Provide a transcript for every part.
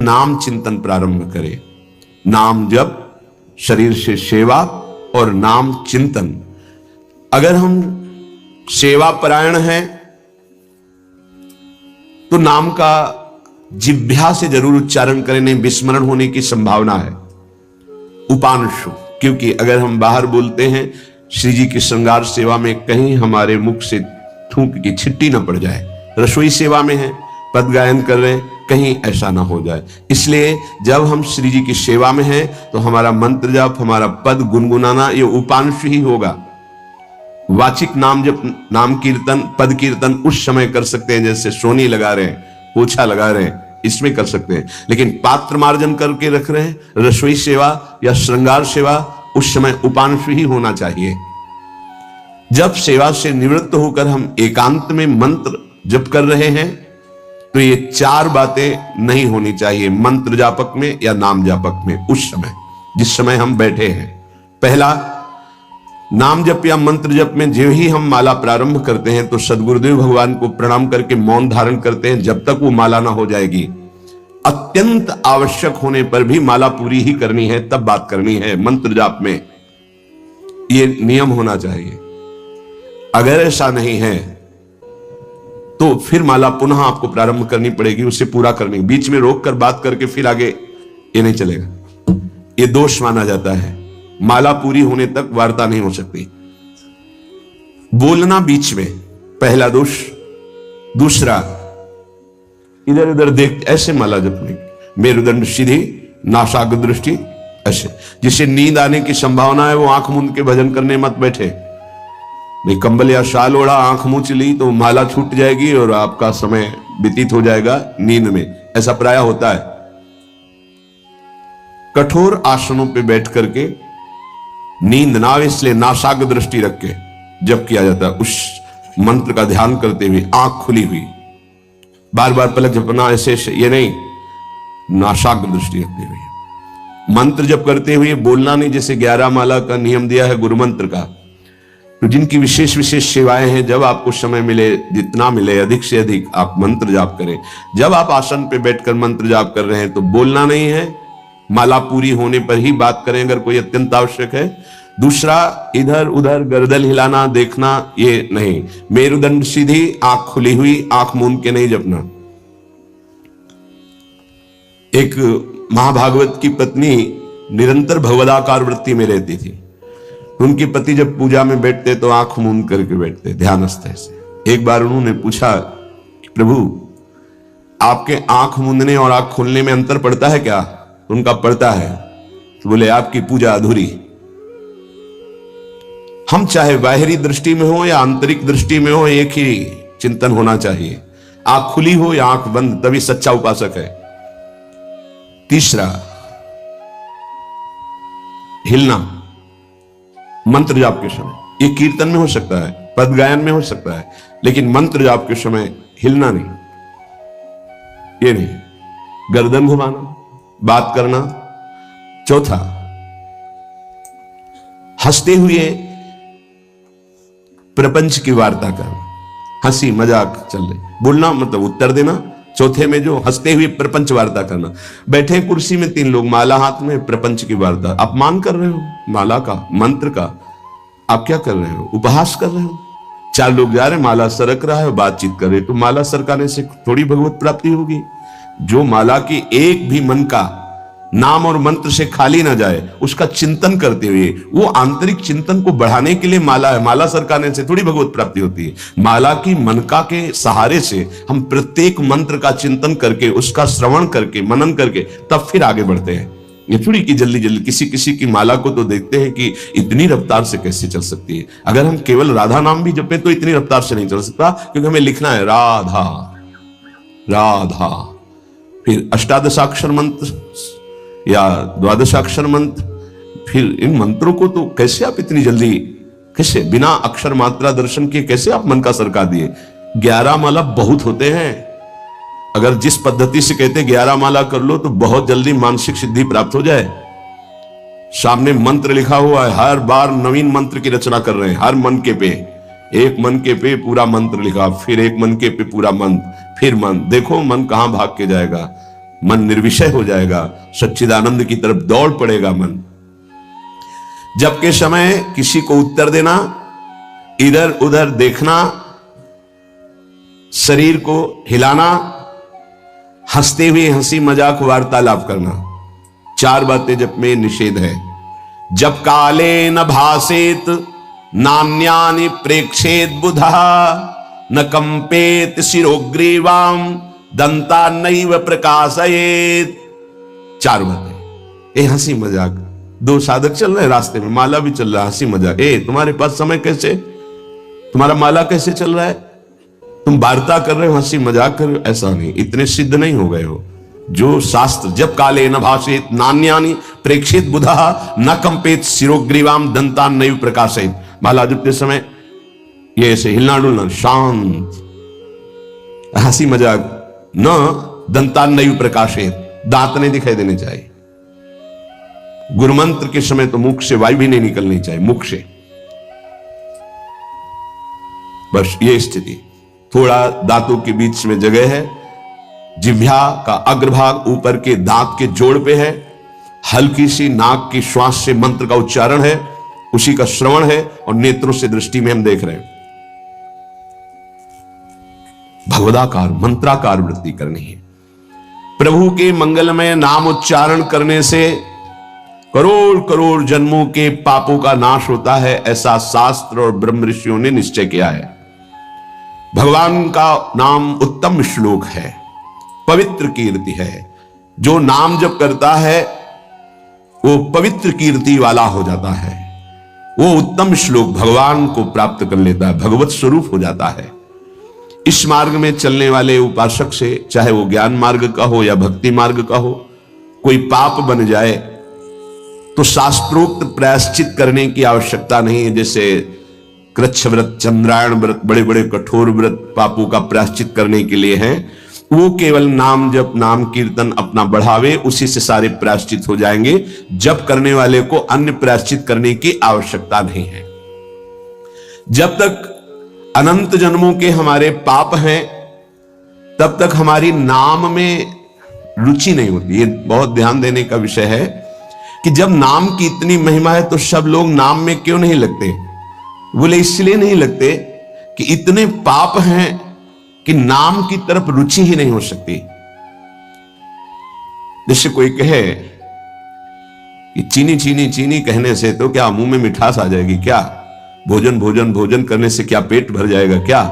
नाम चिंतन प्रारंभ करें। नाम जप, शरीर से सेवा और नाम चिंतन। अगर हम सेवा परायण हैं तो नाम का जिह्वा से जरूर उच्चारण करें, नहीं विस्मरण होने की संभावना है। उपांशु, क्योंकि अगर हम बाहर बोलते हैं श्री जी की श्रृंगार सेवा में, कहीं हमारे मुख से थूक की छिट्टी ना पड़ जाए। रसोई सेवा में है, पद गायन कर रहे हैं, कहीं ऐसा ना हो जाए। इसलिए जब हम श्री जी की सेवा में हैं तो हमारा मंत्र जाप, हमारा पद गुनगुनाना ये उपांशु ही होगा। वाचिक नाम जब नाम कीर्तन, पद कीर्तन उस समय कर सकते हैं, जैसे सोनी लगा रहे हैं, पोछा लगा रहे हैं, इसमें कर सकते हैं। लेकिन पात्र मार्जन करके रख रहे हैं, रसोई सेवा या श्रृंगार सेवा, उस समय उपांशु ही होना चाहिए। जब सेवा से निवृत्त होकर हम एकांत में मंत्र जप कर रहे हैं तो ये चार बातें नहीं होनी चाहिए मंत्र जापक में या नाम जापक में। उस समय जिस समय हम बैठे हैं, पहला, नाम जप या मंत्र जप में जो ही हम माला प्रारंभ करते हैं तो सदगुरुदेव भगवान को प्रणाम करके मौन धारण करते हैं जब तक वो माला ना हो जाएगी। अत्यंत आवश्यक होने पर भी माला पूरी ही करनी है, तब बात करनी है मंत्र जाप में। ये नियम होना चाहिए। अगर ऐसा नहीं है तो फिर माला पुनः आपको प्रारंभ करनी पड़ेगी, उसे पूरा करने। बीच में रोक कर बात करके फिर आगे ये नहीं चलेगा, ये दोष माना जाता है। माला पूरी होने तक वार्ता नहीं हो सकती। बोलना बीच में, पहला दोष। दूसरा, इधर उधर देख ऐसे माला जपने, मेरुदंड सीधी, नासाग्र दृष्टि ऐसे। जिसे नींद आने की संभावना है वो आंख मूंद के भजन करने मत बैठे। नहीं, कंबल या शाल ओढ़ा, आंख मूंछ ली तो माला छूट जाएगी और आपका समय व्यतीत हो जाएगा नींद में। ऐसा प्राय होता है। कठोर आसनों पे बैठ करके नींद ना आए इसलिए नासाग्र दृष्टि रख के जप किया जाता है। उस मंत्र का ध्यान करते हुए आंख खुली हुई, बार बार पलक झपकना ऐसे ये नहीं, नासाग्र दृष्टि रखते हुए मंत्र जप करते हुए बोलना नहीं। जैसे 11 माला का नियम दिया है गुरु मंत्र का, तो जिनकी विशेष विशेष सेवाएं हैं, जब आपको समय मिले, जितना मिले अधिक से अधिक आप मंत्र जाप करें। जब आप आसन पे बैठकर मंत्र जाप कर रहे हैं तो बोलना नहीं है, माला पूरी होने पर ही बात करें अगर कोई अत्यंत आवश्यक है। दूसरा, इधर उधर गर्दन हिलाना, देखना, ये नहीं। मेरुदंड सीधी, आंख खुली हुई, आंख मूंद के नहीं जपना। एक महाभागवत की पत्नी निरंतर भगवदाकार वृत्ति में रहती थी। उनके पति जब पूजा में बैठते तो आंख मूंद करके बैठते ध्यानस्थ से। एक बार उन्होंने पूछा कि प्रभु, आपके आंख मूंदने और आंख खोलने में अंतर पड़ता है क्या? उनका पड़ता है। तो बोले आपकी पूजा अधूरी। हम चाहे बाहरी दृष्टि में हो या आंतरिक दृष्टि में हो, एक ही चिंतन होना चाहिए। आंख खुली हो या आंख बंद, तभी सच्चा उपासक है। तीसरा, हिलना मंत्र जाप के समय। ये कीर्तन में हो सकता है, पद गायन में हो सकता है, लेकिन मंत्र जाप के समय हिलना नहीं, ये नहीं। गर्दन घुमाना, बात करना। चौथा, हंसते हुए प्रपंच की वार्ता करना, हंसी मजाक चल रही, बोलना मतलब उत्तर देना। चौथे में जो हंसते हुए प्रपंच वार्ता करना। बैठे कुर्सी में 3 लोग, माला हाथ में, प्रपंच की वार्ता। अपमान कर रहे हो माला का, मंत्र का। आप क्या कर रहे हो? उपहास कर रहे हो। 4 लोग जा रहे हैं, माला सरक रहा है, बातचीत कर रहे, तो माला सरकाने से थोड़ी भगवत प्राप्ति होगी। जो माला की एक भी मन का नाम और मंत्र से खाली ना जाए, उसका चिंतन करते हुए, वो आंतरिक चिंतन को बढ़ाने के लिए माला है। माला सरकाने से थोड़ी भगवत प्राप्ति होती है। माला की मनका के सहारे से हम प्रत्येक मंत्र का चिंतन करके, उसका श्रवण करके, मनन करके, तब फिर आगे बढ़ते हैं। ये थोड़ी कि जल्दी जल्दी किसी किसी की माला को तो देखते हैं कि इतनी रफ्तार से कैसे चल सकती है। अगर हम केवल राधा नाम भी जपें तो इतनी रफ्तार से नहीं चल सकता, क्योंकि हमें लिखना है राधा राधा। फिर अष्टादशाक्षर मंत्र या 12 मंत्र, फिर इन मंत्रों को तो कैसे आप इतनी जल्दी, कैसे बिना अक्षर मात्रा दर्शन के कैसे आप मन का सरका दिए? 11 माला बहुत होते हैं। अगर जिस पद्धति से कहते 11 माला कर लो तो बहुत जल्दी मानसिक सिद्धि प्राप्त हो जाए। सामने मंत्र लिखा हुआ है, हर बार नवीन मंत्र की रचना कर रहे हैं। हर मन के पे, एक मन के पे पूरा मंत्र लिखा, फिर एक मन के पे पूरा मंत्र, फिर मन। देखो मन कहां भाग के जाएगा। मन निर्विषय हो जाएगा, सच्चिदानंद की तरफ दौड़ पड़ेगा मन। जब के समय किसी को उत्तर देना, इधर उधर देखना, शरीर को हिलाना, हंसते हुए हंसी मजाक वार्तालाप करना, 4 बातें जप में निषेध है। जब काले न भासेत नान्यानि प्रेक्षेत बुधा न कंपेत शिरोग्रीवाम दंता नैव प्रकाशयेत। 4 बातें। हंसी मजाक, 2 साधक चल रहे रास्ते में, माला भी चल रहा, हंसी मजाक। तुम्हारे पास समय कैसे, तुम्हारा माला कैसे चल रहा है, तुम वार्ता कर रहे हो, हंसी मजाक कर रहे हो, ऐसा नहीं, इतने सिद्ध नहीं हो गए हो। जो शास्त्र जब काले न भाषेत नान्यानि प्रेक्षित बुधा न कंपेत शिरोग्रीवाम दंतान नैव प्रकाशयेत। माला जपते समय ये ऐसे हिलना डुलना, शांत, हंसी मजाक, न दंतान नैव प्रकाशयेत, दांत नहीं दिखाई देने चाहिए। गुरुमंत्र के समय तो मुख से वायु भी नहीं निकलनी चाहिए, मुख से। बस ये स्थिति। थोड़ा दांतों के बीच में जगह है, जिह्वा का अग्रभाग ऊपर के दांत के जोड़ पे है, हल्की सी नाक की श्वास से मंत्र का उच्चारण है, उसी का श्रवण है, और नेत्रों से दृष्टि में हम देख रहे हैं। भगवदाकार मंत्राकार वृत्ति करनी है। प्रभु के मंगलमय नाम उच्चारण करने से करोड़ करोड़ जन्मों के पापों का नाश होता है, ऐसा शास्त्र और ब्रह्म ऋषियों ने निश्चय किया है। भगवान का नाम उत्तम श्लोक है, पवित्र कीर्ति है। जो नाम जप करता है वो पवित्र कीर्ति वाला हो जाता है, वो उत्तम श्लोक भगवान को प्राप्त कर लेता है, भगवत स्वरूप हो जाता है। इस मार्ग में चलने वाले उपासक से, चाहे वो ज्ञान मार्ग का हो या भक्ति मार्ग का हो, कोई पाप बन जाए तो शास्त्रोक्त प्रायश्चित करने की आवश्यकता नहीं है। जैसे कृच्छ व्रत, चंद्रायण व्रत, बड़े बड़े कठोर व्रत पापों का प्रायश्चित करने के लिए हैं, वो केवल नाम जप, नाम कीर्तन अपना बढ़ावे, उसी से सारे प्रायश्चित हो जाएंगे। जप करने वाले को अन्य प्रायश्चित करने की आवश्यकता नहीं है। जब तक अनंत जन्मों के हमारे पाप हैं तब तक हमारी नाम में रुचि नहीं होती। ये बहुत ध्यान देने का विषय है कि जब नाम की इतनी महिमा है तो सब लोग नाम में क्यों नहीं लगते? बोले इसलिए नहीं लगते कि इतने पाप हैं कि नाम की तरफ रुचि ही नहीं हो सकती। जैसे कोई कहे कि चीनी चीनी चीनी कहने से तो क्या मुंह में मिठास आ जाएगी क्या? भोजन भोजन भोजन करने से क्या पेट भर जाएगा क्या?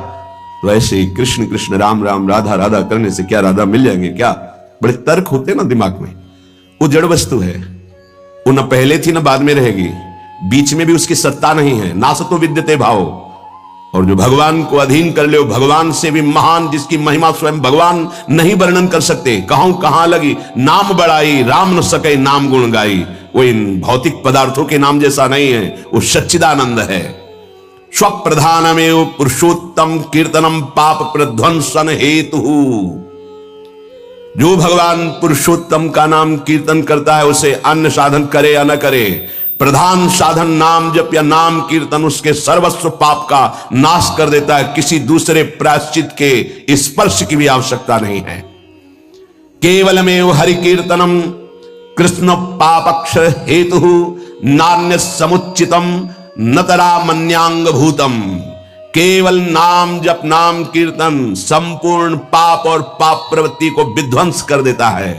तो ऐसे ही कृष्ण कृष्ण राम राम राधा राधा करने से क्या राधा मिल जाएंगे क्या? बड़े तर्क होते ना दिमाग में। वो जड़ वस्तु है, वो न पहले थी न बाद में रहेगी, बीच में भी उसकी सत्ता नहीं है। नासतो विद्यते भाव। और जो भगवान को अधीन कर ले, भगवान से भी महान, जिसकी महिमा स्वयं भगवान नहीं वर्णन कर सकते। कहूं कहां लगी नाम बड़ाई, राम न सके नाम गुण गाई। वो इन भौतिक पदार्थों के नाम जैसा नहीं है, वो सच्चिदानंद है। स्वप्रधानमेव पुरुषोत्तम कीर्तनम पाप प्रध्वंसन हेतु। जो भगवान पुरुषोत्तम का नाम कीर्तन करता है, उसे अन्य साधन करे या न करे, प्रधान साधन नाम जप या नाम कीर्तन उसके सर्वस्व पाप का नाश कर देता है। किसी दूसरे प्रायश्चित के स्पर्श की भी आवश्यकता नहीं है। केवलमेव हरि कीर्तनम कृष्ण पापक्षर हेतु नान्य समुच्चितम नतरा मन्यांग भूतम। केवल नाम जप नाम कीर्तन संपूर्ण पाप और पाप प्रवृत्ति को विध्वंस कर देता है।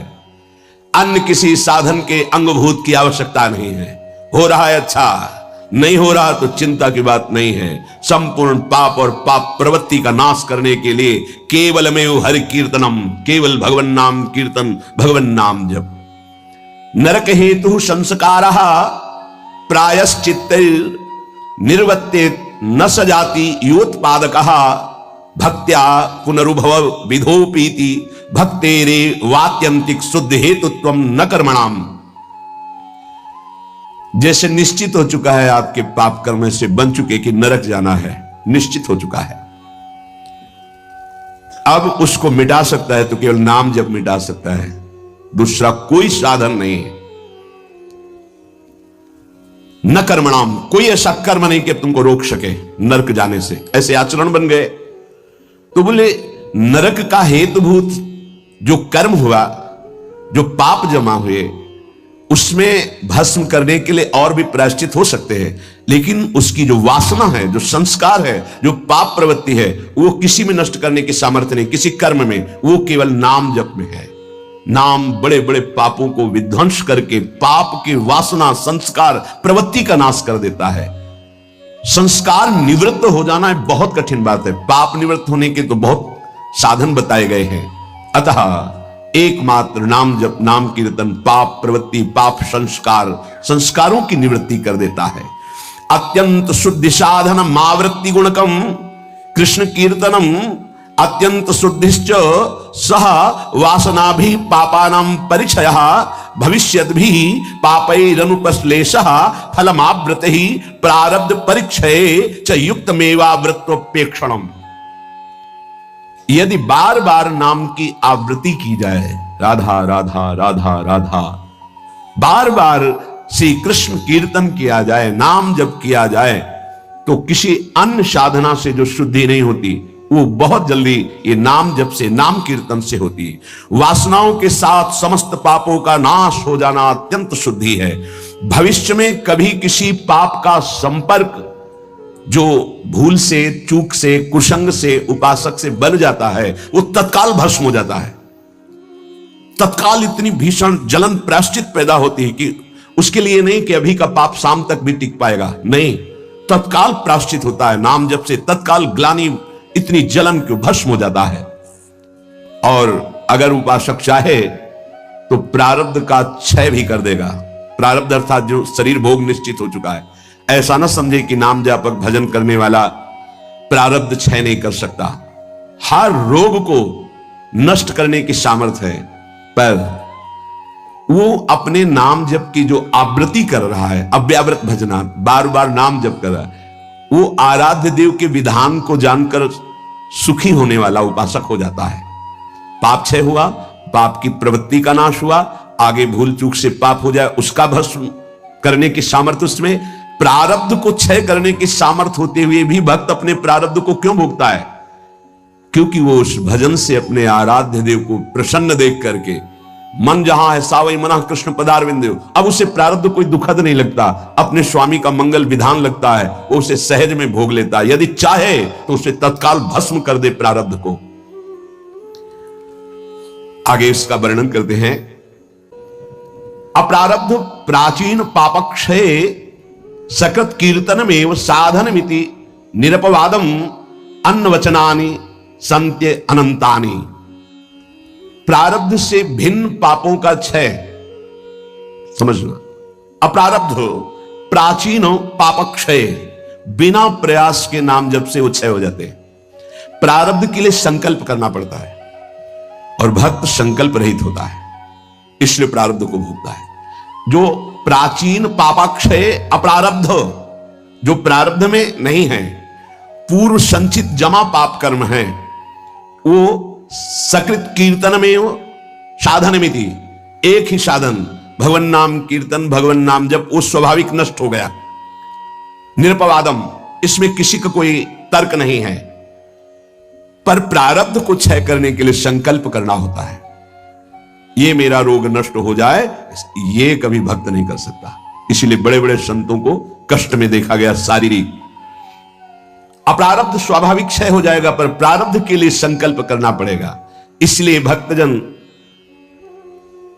अन्य किसी साधन के अंगभूत की आवश्यकता नहीं है। हो रहा है अच्छा, नहीं हो रहा तो चिंता की बात नहीं है। संपूर्ण पाप और पाप प्रवृत्ति का नाश करने के लिए केवलमेव हरि कीर्तनम, केवल भगवन नाम कीर्तन, भगवन नाम जप। नरक हेतु संस्कारः प्रायश्चित्तैर् निर्वर्तेत न सजाति योत्पादकः भक्त्या पुनरुभव विधोपीति भक्तेरे वात्यंतिक शुद्ध हेतुत्वम न कर्मणाम। जैसे निश्चित हो चुका है, आपके पाप कर्म से बन चुके कि नरक जाना है, निश्चित हो चुका है। अब उसको मिटा सकता है तो केवल नाम जब मिटा सकता है, दूसरा कोई साधन नहीं है। न कर्मणाम, कोई ऐसा कर्म नहीं कि तुमको रोक सके नरक जाने से। ऐसे आचरण बन गए तो बोले नरक का हेतुभूत जो कर्म हुआ जो पाप जमा हुए उसमें भस्म करने के लिए और भी प्रायश्चित हो सकते हैं, लेकिन उसकी जो वासना है, जो संस्कार है, जो पाप प्रवृत्ति है, वो किसी में नष्ट करने की सामर्थ्य नहीं, किसी कर्म में, वो केवल नाम जप में है। नाम बड़े बड़े पापों को विध्वंस करके पाप की वासना, संस्कार, प्रवृत्ति का नाश कर देता है। संस्कार निवृत्त हो जाना बहुत कठिन बात है। पाप निवृत्त होने के तो बहुत साधन बताए गए हैं। अतः एकमात्र नाम जप, नाम कीर्तन पाप प्रवृत्ति, पाप संस्कार, संस्कारों की निवृत्ति कर देता है। अत्यंत शुद्धि साधन मावृत्ति गुणकम कृष्ण कीर्तनम अत्यंत शुद्धिश्च सह वासना भी पापानां परिचय भविष्यद् भी पापैरनुपश्लेषः फलमावृत ही प्रारब्ध परिक्षये च युक्तमेवावृत्तोपेक्षणम्। यदि बार बार नाम की आवृत्ति की जाए, राधा राधा राधा राधा, बार बार श्री कृष्ण कीर्तन किया जाए, नाम जप किया जाए, तो किसी अन्य साधना से जो शुद्धि नहीं होती वो बहुत जल्दी ये नाम जप से, नाम कीर्तन से होती है। वासनाओं के साथ समस्त पापों का नाश हो जाना अत्यंत शुद्धि है। भविष्य में कभी किसी पाप का संपर्क जो भूल से, चूक से, कुसंग से उपासक से बन जाता है, वो तत्काल भस्म हो जाता है। तत्काल इतनी भीषण जलन प्रायश्चित पैदा होती है कि उसके लिए नहीं कि अभी का पाप शाम तक भी टिक पाएगा, नहीं, तत्काल प्रायश्चित होता है। नाम जप से तत्काल ग्लानि, इतनी जलन क्यों, भस्म हो जाता है। और अगर उपासक चाहे तो प्रारब्ध का क्षय भी कर देगा। प्रारब्ध अर्थात जो शरीर भोग निश्चित हो चुका है, ऐसा ना समझे कि नाम जापक भजन करने वाला प्रारब्ध क्षय नहीं कर सकता। हर रोग को नष्ट करने की सामर्थ्य है, पर वो अपने नाम जप की जो आवृत्ति कर रहा है, अव्यावृत भजना, बार बार नाम जप कर रहा है, वो आराध्य देव के विधान को जानकर सुखी होने वाला उपासक हो जाता है। पाप क्षय हुआ, पाप की प्रवृत्ति का नाश हुआ, आगे भूल चूक से पाप हो जाए उसका भस्म करने की सामर्थ्य उसमें, प्रारब्ध को क्षय करने की सामर्थ्य होते हुए भी भक्त अपने प्रारब्ध को क्यों भोगता है? क्योंकि वो उस भजन से अपने आराध्य देव को प्रसन्न देख करके, मन जहां है सावई मना कृष्ण पदारविंद, अब उसे प्रारब्ध कोई दुखद नहीं लगता, अपने स्वामी का मंगल विधान लगता है, वो उसे सहज में भोग लेता है। यदि चाहे तो उसे तत्काल भस्म कर दे प्रारब्ध को। आगे इसका वर्णन करते हैं। अप्रारब्ध प्राचीन पापक्षये सकृत कीर्तनमेव साधनमिति निरपवादम अन्नवचनानि संत्य अनंतानि। प्रारब्ध से भिन्न पापों का क्षय समझना। अप्रारब्ध प्राचीन पापक्षय, बिना प्रयास के नाम जप से वो क्षय हो जाते हैं। प्रारब्ध के लिए संकल्प करना पड़ता है और भक्त संकल्प रहित होता है, इसलिए प्रारब्ध को भोगता है। जो प्राचीन पापाक्षय अप्रारब्ध, जो प्रारब्ध में नहीं है, पूर्व संचित जमा पाप कर्म है, वो सकृत कीर्तन में साधनमिति, एक ही साधन भगवन नाम कीर्तन, भगवन नाम जब वो स्वाभाविक नष्ट हो गया। निरपवादम, इसमें किसी का कोई तर्क नहीं है, पर प्रारब्ध को क्षय करने के लिए संकल्प करना होता है। ये मेरा रोग नष्ट हो जाए, ये कभी भक्त नहीं कर सकता। इसलिए बड़े बड़े संतों को कष्ट में देखा गया, शारीरिक। अप्रारब्ध स्वाभाविक क्षय हो जाएगा, पर प्रारब्ध के लिए संकल्प करना पड़ेगा। इसलिए भक्तजन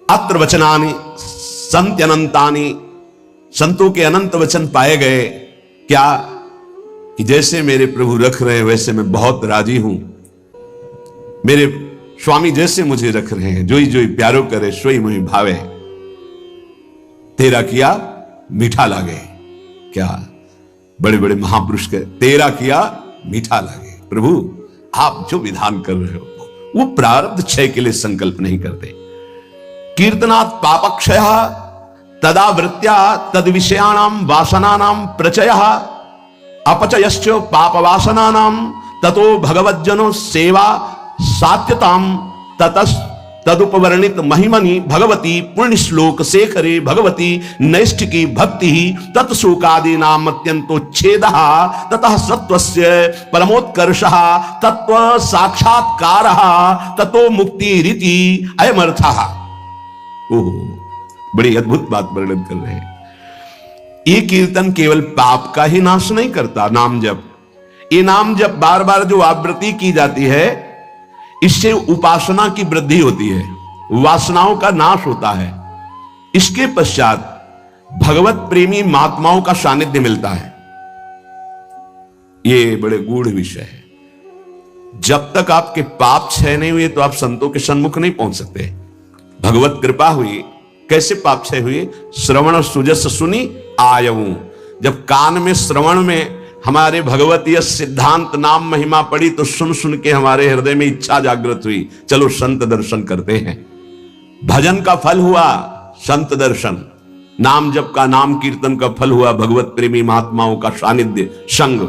अत्र वचनानि संत्यनंतानि, संतों के अनंत वचन पाए गए। क्या कि जैसे मेरे प्रभु रख रहे हैं वैसे मैं बहुत राजी हूं, मेरे स्वामी जैसे मुझे रख रहे हैं, जोई जोई प्यारो करे सोई मुझे भावे, तेरा किया मीठा लागे। क्या बड़े बड़े महापुरुष के तेरा किया मीठा लागे। प्रभु आप जो विधान कर रहे हो, वो प्रारब्ध क्षय के लिए संकल्प नहीं करते। कीर्तनात् पापक्षय तदावृत्या तद विषयाणाम वासनानाम प्रचयः अपचयश्च पाप वासनानाम ततो भगवज्जनो सेवा सात्यताम ततस् तदुपवर्णित महिमनि भगवती पुण्य श्लोक शेखरे भगवती नैष्ठिकी भक्ति तत्शोकादि नाम अत्यंतोच्छेदः ततः सत्वस्य परमोत्कर्षः तत्व साक्षात्कारः ततो मुक्ति रीति अयमर्थः। ओहो, बड़ी अद्भुत बात वर्णन कर रहे हैं। ये कीर्तन केवल पाप का ही नाश नहीं करता, नाम जप, ये नाम जप बार बार जो आवृत्ति की जाती है, इससे उपासना की वृद्धि होती है, वासनाओं का नाश होता है। इसके पश्चात भगवत प्रेमी महात्माओं का सानिध्य मिलता है। ये बड़े गूढ़ विषय है। जब तक आपके पाप क्षय नहीं हुए तो आप संतों के सन्मुख नहीं पहुंच सकते। भगवत कृपा हुई, कैसे पाप क्षय हुए? श्रवण सुजस सुनी आयऊं। जब कान में श्रवण में हमारे भगवतीय सिद्धांत नाम महिमा पड़ी तो सुन सुन के हमारे हृदय में इच्छा जागृत हुई, चलो संत दर्शन करते हैं। भजन का फल हुआ संत दर्शन, नाम जप का, नाम कीर्तन का फल हुआ भगवत प्रेमी महात्माओं का सानिध्य, संग।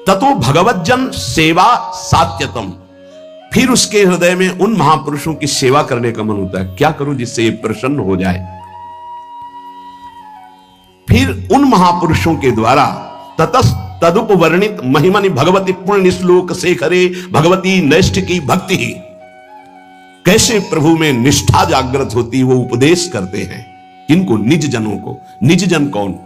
ततो भगवत जन सेवा सात्यतम। फिर उसके हृदय में उन महापुरुषों की सेवा करने का मन होता है, क्या करूं जिससे ये प्रसन्न हो जाए। फिर उन महापुरुषों के द्वारा ततस तदुपवर्णित महिमनि भगवती पुण्य श्लोक शेखरे भगवती नैष्ठिकी भक्ति, कैसे प्रभु में निष्ठा जागृत होती, वो उपदेश करते हैं किनको? निज जनों को। निज जन कौन?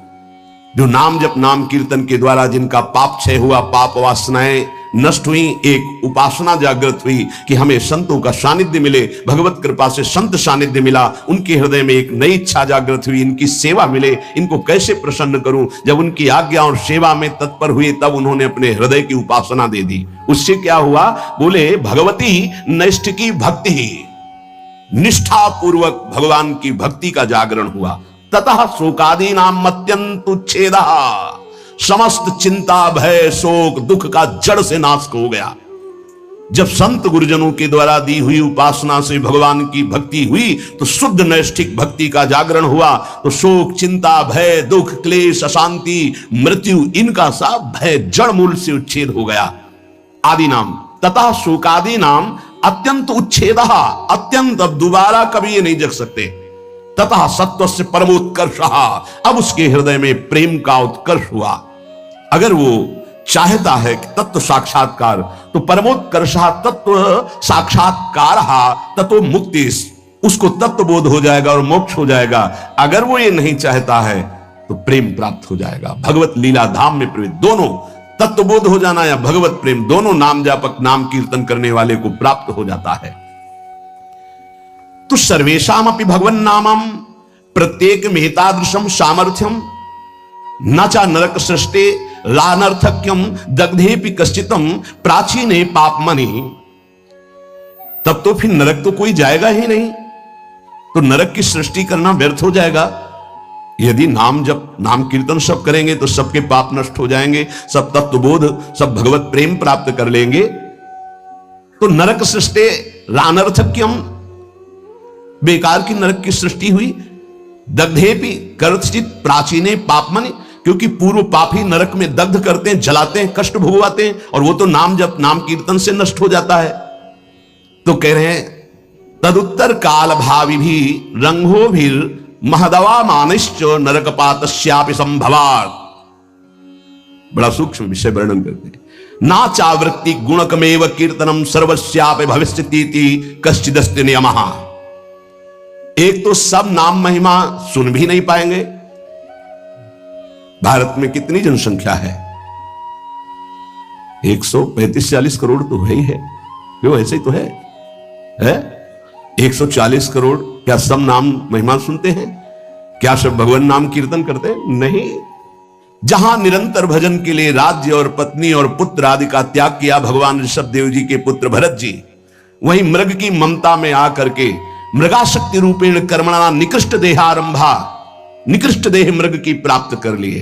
जो नाम जप नाम कीर्तन के द्वारा जिनका पाप क्षय हुआ, पाप वासनाएं नष्ट हुई, एक उपासना जागृत हुई कि हमें संतों का सानिध्य मिले, भगवत कृपा से संत सानिध्य मिला, उनके हृदय में एक नई इच्छा जागृत हुई, इनकी सेवा मिले, इनको कैसे प्रसन्न करूं। जब उनकी आज्ञा और सेवा में तत्पर हुए तब उन्होंने अपने हृदय की उपासना दे दी। उससे क्या हुआ? बोले भगवती नैष्ठिकी भक्ति, निष्ठा पूर्वक भगवान की भक्ति का जागरण हुआ। ततः शोकादि नाम अत्यंत उच्छेद, समस्त चिंता भय शोक दुख का जड़ से नाश हो गया। जब संत गुरुजनों के द्वारा दी हुई उपासना से भगवान की भक्ति हुई तो शुद्ध नैष्ठिक भक्ति का जागरण हुआ, तो शोक चिंता भय दुख क्लेश अशांति मृत्यु इनका सा भय जड़ मूल से उच्छेद हो गया। आदि नाम तथा शोकादि नाम अत्यंत उच्छेद, अत्यंत, अब दोबारा कभी ये नहीं जग सकते। तथा सत्व से परमोत्कर्ष, अब उसके हृदय में प्रेम का उत्कर्ष हुआ। अगर वो चाहता है कि तत्व साक्षात्कार तो परमोत्कर्ष तत्व साक्षात्कार तत्व मुक्ति, उसको तत्व बोध हो जाएगा और मोक्ष हो जाएगा। अगर वो ये नहीं चाहता है तो प्रेम प्राप्त हो जाएगा। भगवत लीला धाम में प्रवेश, दोनों तत्व बोध हो जाना या भगवत प्रेम, दोनों नाम जापक नाम कीर्तन करने वाले को प्राप्त हो जाता है। तो सर्वेशाम अपि भगवन नामम प्रत्येक मेतादृशम सामर्थ्यम न चा नरक सृष्टे लानर्थक्यम दग्धेपि कश्चितम प्राचीने पापमनि। तब तो फिर नरक तो कोई जाएगा ही नहीं, तो नरक की सृष्टि करना व्यर्थ हो जाएगा। यदि नाम जप नाम कीर्तन सब करेंगे तो सबके पाप नष्ट हो जाएंगे, सब तत्वबोध सब भगवत प्रेम प्राप्त कर लेंगे। तो नरक सृष्टे लानर्थक्यम, बेकार की नरक की सृष्टि हुई। दग्धेपि कर्तचित प्राचीने पापमनि, क्योंकि पूर्व पापी नरक में दग्ध करते हैं, जलाते हैं, कष्ट भोगवाते हैं, और वो तो नाम जप नाम कीर्तन से नष्ट हो जाता है। तो कह रहे हैं तदुत्तर काल भावी भी रंगो भी महदवा मानिश्च नरकपातस्यापि संभवात्। बड़ा सूक्ष्म विषय वर्णन करते हैं। ना चावृत्ति गुणकमेव कीर्तनम सर्वस्यापि भविष्यतीति कश्चिदस्ति नियमः। एक तो सब नाम महिमा सुन भी नहीं पाएंगे। भारत में कितनी जनसंख्या है? 135-40 करोड़ तो है ही है, क्यों ऐसे ही तो है? 140 करोड़ क्या सब नाम महिमा सुनते हैं? क्या सब भगवान नाम कीर्तन करते हैं? नहीं। जहां निरंतर भजन के लिए राज्य और पत्नी और पुत्र आदि का त्याग किया भगवान ऋषभ देव जी के पुत्र भरत जी, वहीं मृग की ममता में आकर के मृगाशक्ति रूपेण कर्मणा निकृष्ट देहारंभा, निकृष्ट देह मृग की प्राप्त कर लिए।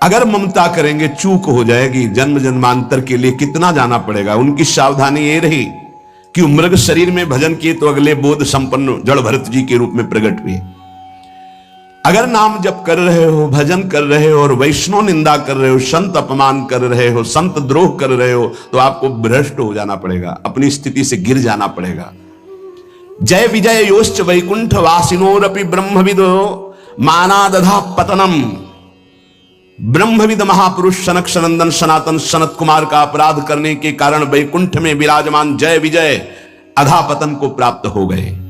अगर ममता करेंगे चूक हो जाएगी, जन्म जन्मांतर के लिए कितना जाना पड़ेगा। उनकी सावधानी ये रही कि मृग शरीर में भजन किए तो अगले बोध संपन्न जड़ भरत जी के रूप में प्रकट हुए। अगर नाम जप कर रहे हो, भजन कर रहे हो और वैष्णव निंदा कर रहे हो, संत अपमान कर रहे हो, संत द्रोह कर रहे हो, तो आपको भ्रष्ट हो जाना पड़ेगा, अपनी स्थिति से गिर जाना पड़ेगा। जय विजय योश्च वैकुंठ वासिनोरपि ब्रह्मविदो मानादधा पतनम। ब्रह्मविद महापुरुष सनक सनंदन सनातन सनत कुमार का अपराध करने के कारण वैकुंठ में विराजमान जय विजय अधापतन को प्राप्त हो गए।